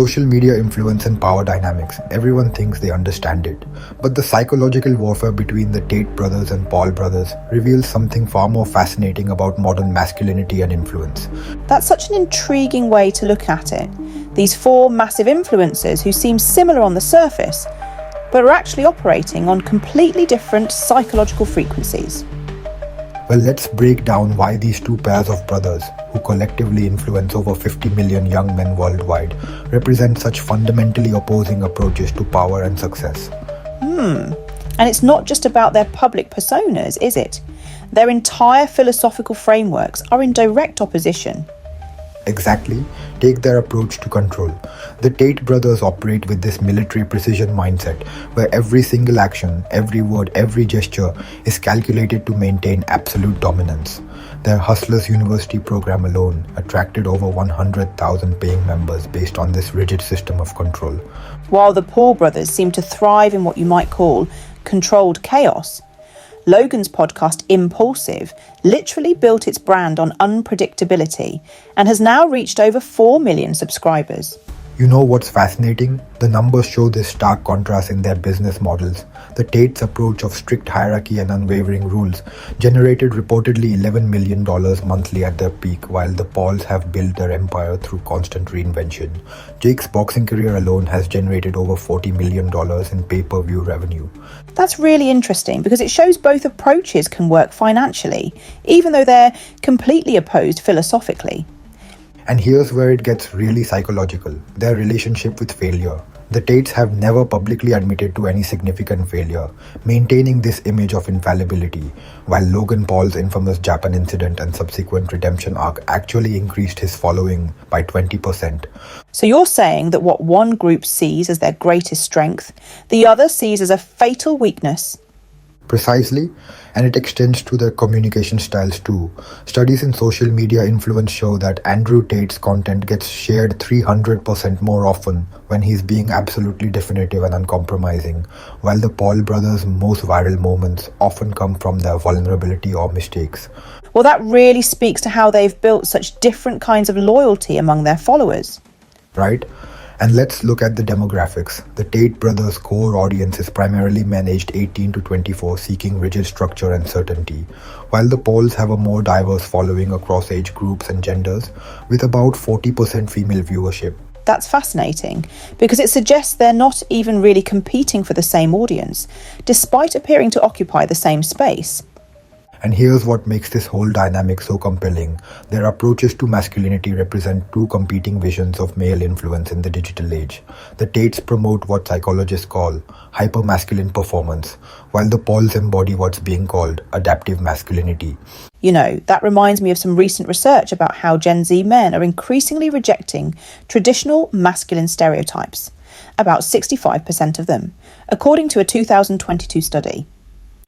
Social media influence and power dynamics, everyone thinks they understand it. But the psychological warfare between the Tate brothers and Paul brothers reveals something far more fascinating about modern masculinity and influence. That's such an intriguing way to look at it. These four massive influencers who seem similar on the surface, but are actually operating on completely different psychological frequencies. Well, let's break down why these two pairs of brothers, who collectively influence over 50 million young men worldwide, represent such fundamentally opposing approaches to power and success. And it's not just about their public personas, is it? Their entire philosophical frameworks are in direct opposition. Exactly. Take their approach to control. The Tate brothers operate with this military precision mindset, where every single action, every word, every gesture is calculated to maintain absolute dominance. Their Hustlers University program alone attracted over 100,000 paying members based on this rigid system of control. While the Paul brothers seem to thrive in what you might call controlled chaos, Logan's podcast Impulsive literally built its brand on unpredictability and has now reached over 4 million subscribers. You know what's fascinating? The numbers show this stark contrast in their business models. The Tate's approach of strict hierarchy and unwavering rules generated reportedly $11 million monthly at their peak, while the Pauls have built their empire through constant reinvention. Jake's boxing career alone has generated over $40 million in pay-per-view revenue. That's really interesting because it shows both approaches can work financially, even though they're completely opposed philosophically. And here's where it gets really psychological, their relationship with failure. The Tates have never publicly admitted to any significant failure, maintaining this image of infallibility, while Logan Paul's infamous Japan incident and subsequent redemption arc actually increased his following by 20%. So you're saying that what one group sees as their greatest strength, the other sees as a fatal weakness? Precisely, and it extends to their communication styles too. Studies in social media influence show that Andrew Tate's content gets shared 300% more often when he's being absolutely definitive and uncompromising, while the Paul brothers' most viral moments often come from their vulnerability or mistakes. Well, that really speaks to how they've built such different kinds of loyalty among their followers. Right? And let's look at the demographics. The Tate brothers' core audience is primarily men aged 18 to 24 seeking rigid structure and certainty, while the Pauls have a more diverse following across age groups and genders, with about 40% female viewership. That's fascinating because it suggests they're not even really competing for the same audience, despite appearing to occupy the same space. And here's what makes this whole dynamic so compelling. Their approaches to masculinity represent two competing visions of male influence in the digital age. The Tates promote what psychologists call hypermasculine performance, while the Pauls embody what's being called adaptive masculinity. You know, that reminds me of some recent research about how Gen Z men are increasingly rejecting traditional masculine stereotypes, about 65% of them, according to a 2022 study.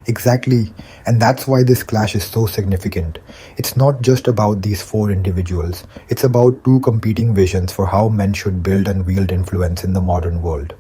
Exactly, and that's why this clash is so significant. It's not just about these four individuals, it's about two competing visions for how men should build and wield influence in the modern world.